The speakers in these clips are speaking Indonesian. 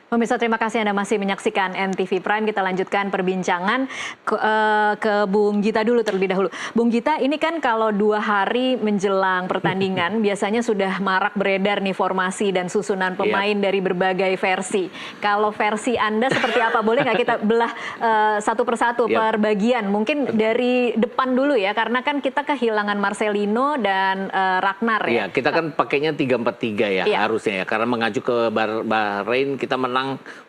Pemirsa, terima kasih Anda masih menyaksikan NTV Prime. Kita lanjutkan perbincangan ke Bung Gita dulu terlebih dahulu. Bung Gita, ini kan kalau 2 hari menjelang pertandingan biasanya sudah marak beredar nih formasi dan susunan pemain dari berbagai versi. Kalau versi Anda seperti apa? Boleh nggak kita belah satu persatu per bagian? Mungkin dari depan dulu ya, karena kan kita kehilangan Marcelino dan Ragnar ya. Iya, kita kan pakainya 3-4-3 ya harusnya ya, karena mengacu ke Bahrain kita menang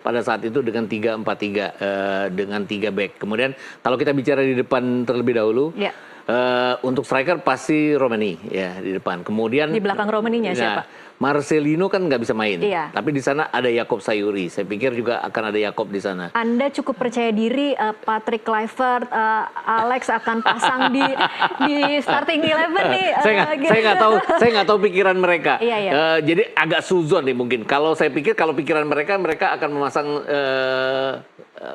pada saat itu dengan 3-4-3 dengan 3 back. Kemudian kalau kita bicara di depan terlebih dahulu, untuk striker pasti Romani ya di depan. Kemudian di belakang Romaninya siapa? Marcelino kan nggak bisa main, Iya. tapi di sana ada Jakob Sayuri. Saya pikir juga akan ada Jakob di sana. Anda cukup percaya diri Patrick Kluivert, Alex akan pasang di starting 11 nih? Saya nggak tahu pikiran mereka. Iya. Jadi agak suzon nih mungkin. Kalau saya pikir kalau pikiran mereka akan memasang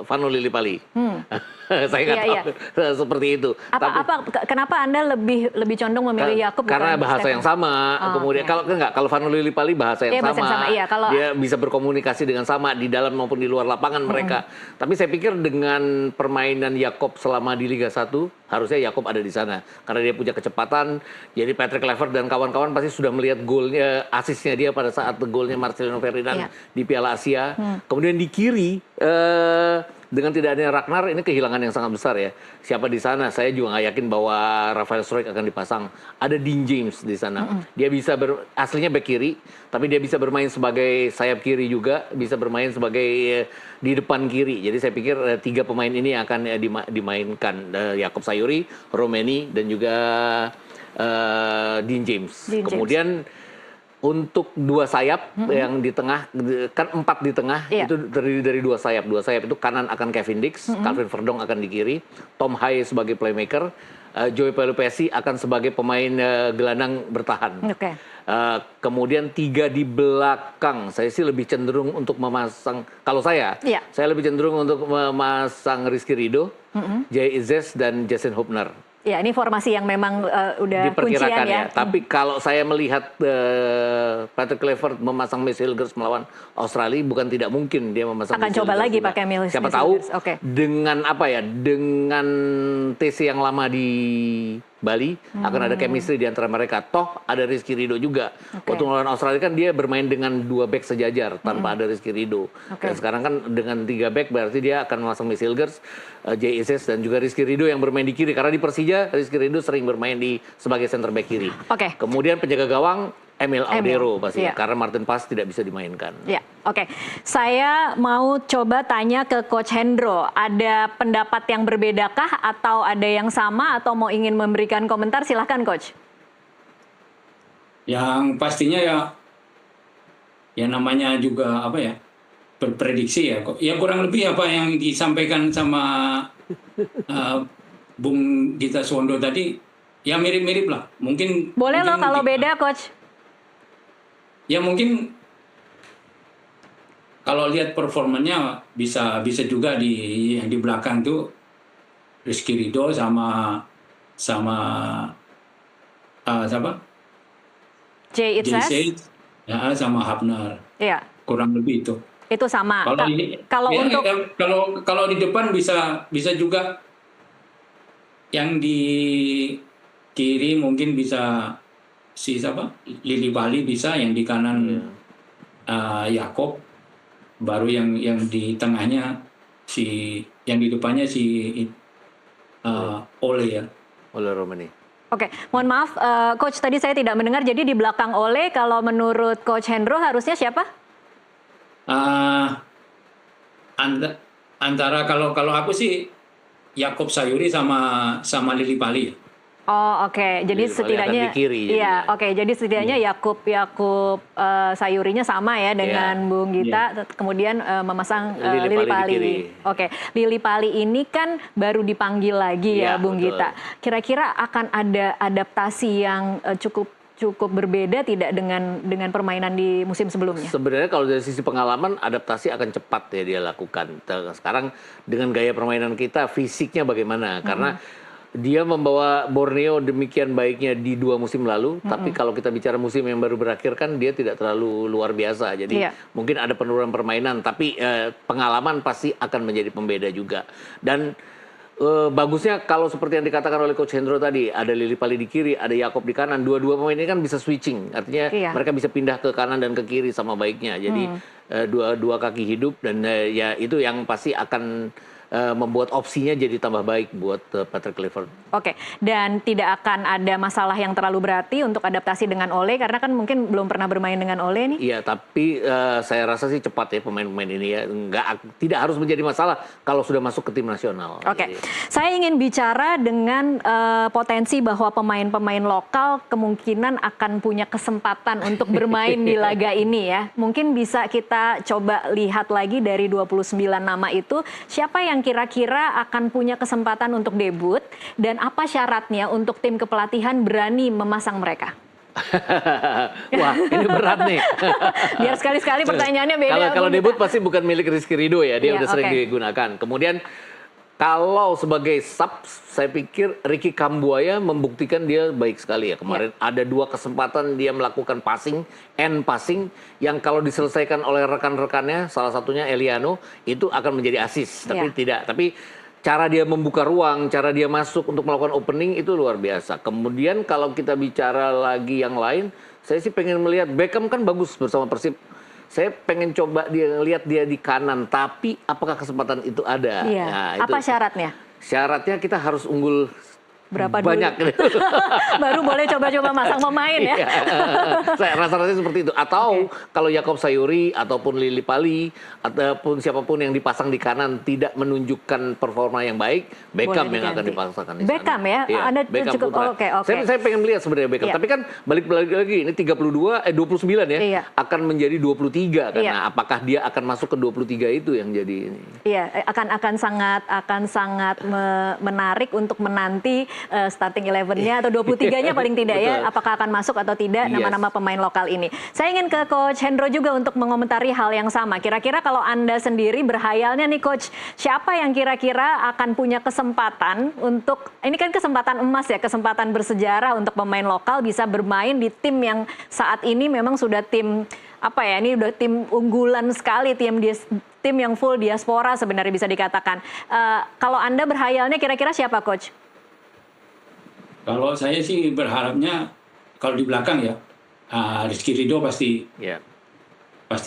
Vano Lillipali. Saya nggak tahu seperti itu. Kenapa Anda lebih condong memilih Jakob? Karena bahasa yang sama. Kemudian kalau Vano Lillipali bahasa yang sama. Dia bisa berkomunikasi dengan sama di dalam maupun di luar lapangan mereka. Tapi saya pikir dengan permainan Jakob selama di Liga 1 harusnya Jakob ada di sana karena dia punya kecepatan. Jadi Patrick Kluivert dan kawan-kawan pasti sudah melihat golnya, asisnya dia pada saat golnya Marcelino Ferdinand di Piala Asia. Kemudian di kiri dengan tidak adanya Ragnar, ini kehilangan yang sangat besar ya. Siapa di sana? Saya juga nggak yakin bahwa Rafael Struijk akan dipasang. Ada Dean James di sana. Dia bisa aslinya back kiri, tapi dia bisa bermain sebagai sayap kiri juga, bisa bermain sebagai di depan kiri. Jadi saya pikir 3 pemain ini akan dimainkan. Jakob Sayuri, Romani, dan juga Dean James. Kemudian untuk 2 sayap yang di tengah, kan 4 di tengah, itu terdiri dari 2 sayap. 2 sayap itu kanan akan Kevin Dix, Calvin Verdong akan di kiri, Tom Haye sebagai playmaker, Joey Pelupessy akan sebagai pemain gelandang bertahan. Kemudian 3 di belakang, saya sih lebih cenderung untuk memasang, kalau saya lebih cenderung untuk memasang Rizky Ridho, Jay Izzes, dan Jason Hubner. Ya, ini formasi yang memang udah kuncian ya. Tapi kalau saya melihat Patrick Kluivert memasang Mads Hilgers melawan Australia, bukan tidak mungkin dia memasang. Akan coba lagi pakai Mads Hilgers. Siapa tahu dengan dengan TC yang lama di Bali akan ada chemistry di antara mereka. Toh ada Rizky Ridho juga. Waktu melawan Australia kan dia bermain dengan 2 back sejajar tanpa ada Rizky Ridho. Dan sekarang kan dengan 3 back berarti dia akan memasang Mads Hilgers, Jay Izzes, dan juga Rizky Ridho yang bermain di kiri. Karena di Persija Rizky Ridho sering bermain sebagai center back kiri. Kemudian penjaga gawang Emil Audero pasti, karena Martin Paes tidak bisa dimainkan. Saya mau coba tanya ke Coach Hendro, ada pendapat yang berbedakah atau ada yang sama atau mau ingin memberikan komentar? Silahkan Coach. Yang pastinya ya namanya juga berprediksi ya. Ya kurang lebih apa yang disampaikan sama Bung Gita Suwondo tadi, ya mirip-mirip lah. Mungkin loh kalau beda Coach. Ya mungkin kalau lihat performanya bisa juga di belakang tuh Rizky Ridho sama siapa? Jay Izzes sama Hubner. Kurang lebih itu. Itu sama. Kalau di depan bisa juga yang di kiri mungkin bisa Lillipali bisa, yang di kanan Jakob, baru yang di tengahnya yang di depannya Ole ya. Ole Romani. Mohon maaf Coach, tadi saya tidak mendengar. Jadi di belakang Ole kalau menurut Coach Hendro harusnya siapa? Antara kalau aku sih Jakob Sayuri sama Lillipali. Jadi setidaknya jadi setidaknya Jakob Sayurinya sama ya dengan Bung Gita, kemudian memasang Lillipali. Lillipali ini kan baru dipanggil lagi ya Bung Gita. Kira-kira akan ada adaptasi yang cukup berbeda tidak dengan permainan di musim sebelumnya? Sebenarnya kalau dari sisi pengalaman adaptasi akan cepat ya dia lakukan. Sekarang dengan gaya permainan kita, fisiknya bagaimana? Karena dia membawa Borneo demikian baiknya di 2 musim lalu, tapi kalau kita bicara musim yang baru berakhir kan dia tidak terlalu luar biasa. Jadi mungkin ada penurunan permainan, tapi pengalaman pasti akan menjadi pembeda juga. Dan bagusnya kalau seperti yang dikatakan oleh Coach Hendro tadi, ada Lily Pali di kiri, ada Yakob di kanan. Dua-dua pemain ini kan bisa switching, artinya mereka bisa pindah ke kanan dan ke kiri sama baiknya. Jadi dua kaki hidup dan ya itu yang pasti akan membuat opsinya jadi tambah baik buat Patrick Kluivert. Oke, dan tidak akan ada masalah yang terlalu berarti untuk adaptasi dengan Ole karena kan mungkin belum pernah bermain dengan Ole nih. Iya, tapi saya rasa sih cepat ya pemain-pemain ini ya. Tidak harus menjadi masalah kalau sudah masuk ke tim nasional. Oke. Saya ingin bicara dengan potensi bahwa pemain-pemain lokal kemungkinan akan punya kesempatan untuk bermain di laga ini ya. Mungkin bisa kita coba lihat lagi dari 29 nama itu, siapa yang kira-kira akan punya kesempatan untuk debut dan apa syaratnya untuk tim kepelatihan berani memasang mereka? Wah, ini berat nih. Biar sekali-sekali pertanyaannya beda. Kalau debut pasti bukan milik Rizky Ridho ya, dia udah sering digunakan. Kemudian kalau sebagai sub, saya pikir Ricky Kambuaya membuktikan dia baik sekali ya. Kemarin ada 2 kesempatan dia melakukan passing, end passing, yang kalau diselesaikan oleh rekan-rekannya, salah satunya Eliano, itu akan menjadi assist. Tapi tidak. Tapi cara dia membuka ruang, cara dia masuk untuk melakukan opening itu luar biasa. Kemudian kalau kita bicara lagi yang lain, saya sih pengen melihat Beckham kan bagus bersama Persib. Saya pengen coba lihat dia di kanan, tapi apakah kesempatan itu ada? Iya. Nah, apa syaratnya? Syaratnya kita harus unggul berapa banyak dulu? Baru boleh coba-coba masang pemain ya. Saya rasa-rasanya seperti itu. Atau kalau Yakob Sayuri ataupun Lily Pali ataupun siapapun yang dipasang di kanan tidak menunjukkan performa yang baik, Beckham yang akan dipasangkan di sana. Beckham ya? Anda Beckham cukup oke. Saya pengen lihat sebenarnya Beckham. Tapi kan balik lagi ini 29 ya akan menjadi 23 karena apakah dia akan masuk ke 23 itu yang jadi ini. Iya, akan sangat menarik untuk menanti starting 11-nya atau 23-nya paling tidak ya, apakah akan masuk atau tidak nama-nama pemain lokal ini. Saya ingin ke Coach Hendro juga untuk mengomentari hal yang sama. Kira-kira kalau Anda sendiri berhayalnya nih Coach, siapa yang kira-kira akan punya kesempatan untuk, ini kan kesempatan emas ya, kesempatan bersejarah untuk pemain lokal bisa bermain di tim yang saat ini memang sudah tim, ini udah tim unggulan sekali, tim yang full diaspora sebenarnya bisa dikatakan. Kalau Anda berhayalnya kira-kira siapa Coach? Kalau saya sih berharapnya kalau di belakang ya Rizky Ridho pasti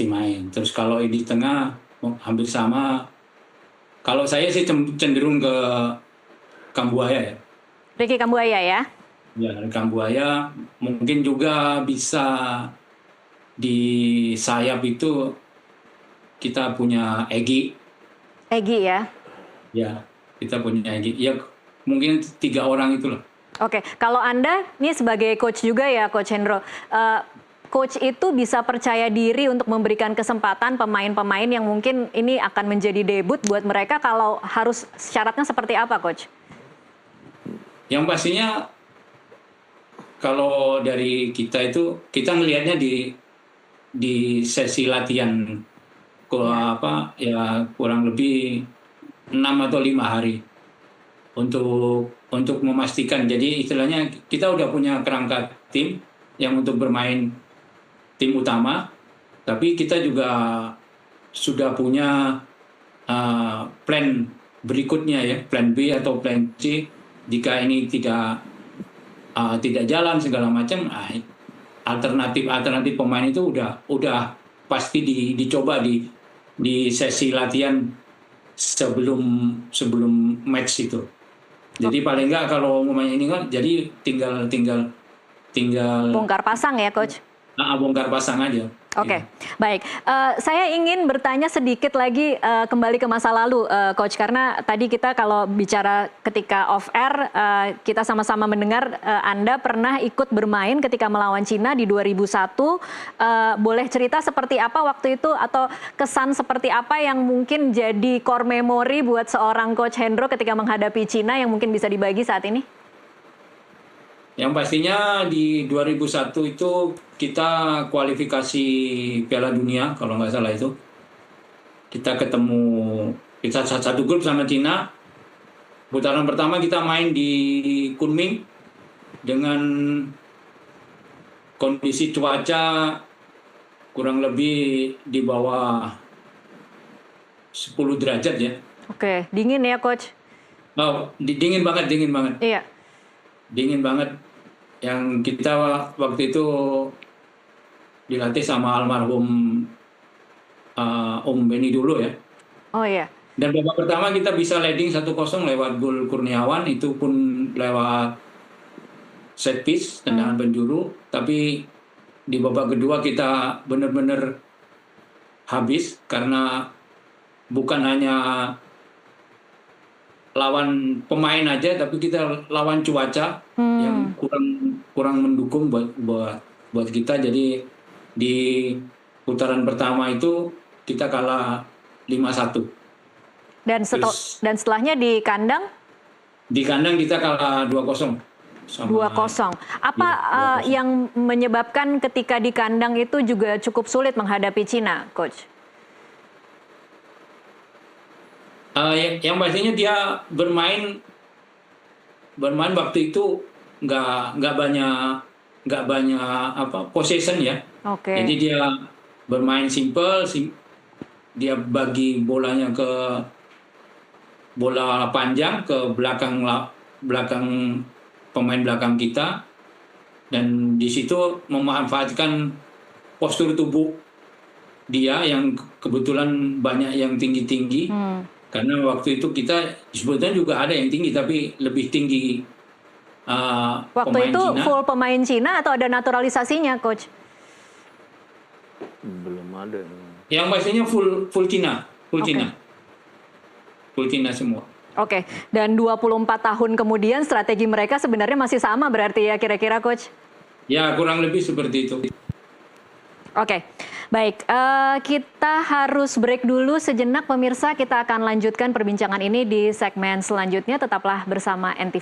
main. Terus kalau di tengah hampir sama. Kalau saya sih cenderung ke Kambuaya ya. Ricky Kambuaya ya? Ya, Kambuaya mungkin juga bisa di sayap itu kita punya Egy. Egy ya? Ya, kita punya Egy. Ya mungkin 3 orang itulah. Oke, kalau Anda nih sebagai coach juga ya Coach Hendro, coach itu bisa percaya diri untuk memberikan kesempatan pemain-pemain yang mungkin ini akan menjadi debut buat mereka, kalau harus syaratnya seperti apa Coach? Yang pastinya kalau dari kita itu kita melihatnya di sesi latihan kurang lebih 6 atau 5 hari untuk memastikan. Jadi istilahnya kita udah punya kerangka tim yang untuk bermain tim utama, tapi kita juga sudah punya plan berikutnya ya, plan B atau plan C jika ini tidak jalan segala macam. Alternatif pemain itu udah pasti dicoba di sesi latihan sebelum match itu. Jadi paling nggak kalau pemain ini kan jadi tinggal bongkar pasang ya Coach. Bongkar pasang aja. Oke, baik. Saya ingin bertanya sedikit lagi kembali ke masa lalu, Coach, karena tadi kita kalau bicara ketika off air, kita sama-sama mendengar Anda pernah ikut bermain ketika melawan Cina di 2001. Boleh cerita seperti apa waktu itu atau kesan seperti apa yang mungkin jadi core memory buat seorang Coach Hendro ketika menghadapi Cina yang mungkin bisa dibagi saat ini? Yang pastinya di 2001 itu kita kualifikasi Piala Dunia kalau nggak salah itu. Kita ketemu, kita satu grup sama Cina. Putaran pertama kita main di Kunming dengan kondisi cuaca kurang lebih di bawah 10 derajat ya. Oke, dingin ya Coach? Oh, dingin banget, dingin banget. Iya. Dingin banget. Yang kita waktu itu dilatih sama almarhum Om Beni dulu ya. Oh iya. Dan babak pertama kita bisa leading 1-0 lewat gol Kurniawan, itu pun lewat set piece, tendangan penjuru. Tapi di babak kedua kita benar-benar habis karena bukan hanya lawan pemain aja, tapi kita lawan cuaca yang kurang mendukung buat kita. Jadi di putaran pertama itu kita kalah 5-1. Dan setelahnya di kandang? Di kandang kita kalah 2-0. 2-0. Apa yang menyebabkan ketika di kandang itu juga cukup sulit menghadapi Cina, Coach? Yang pastinya dia bermain waktu itu nggak banyak possession ya. Okay. Jadi dia bermain simple, dia bagi bolanya ke bola panjang ke belakang pemain belakang kita, dan di situ memanfaatkan postur tubuh dia yang kebetulan banyak yang tinggi-tinggi. Karena waktu itu kita sebetulnya juga ada yang tinggi tapi lebih tinggi waktu itu Cina. Full pemain Cina atau ada naturalisasinya, Coach? Belum ada. Yang pastinya full Cina, full Cina semua. Oke, dan 24 tahun kemudian strategi mereka sebenarnya masih sama berarti ya kira-kira, Coach? Ya, kurang lebih seperti itu. Oke, baik. Kita harus break dulu sejenak pemirsa. Kita akan lanjutkan perbincangan ini di segmen selanjutnya. Tetaplah bersama NTV.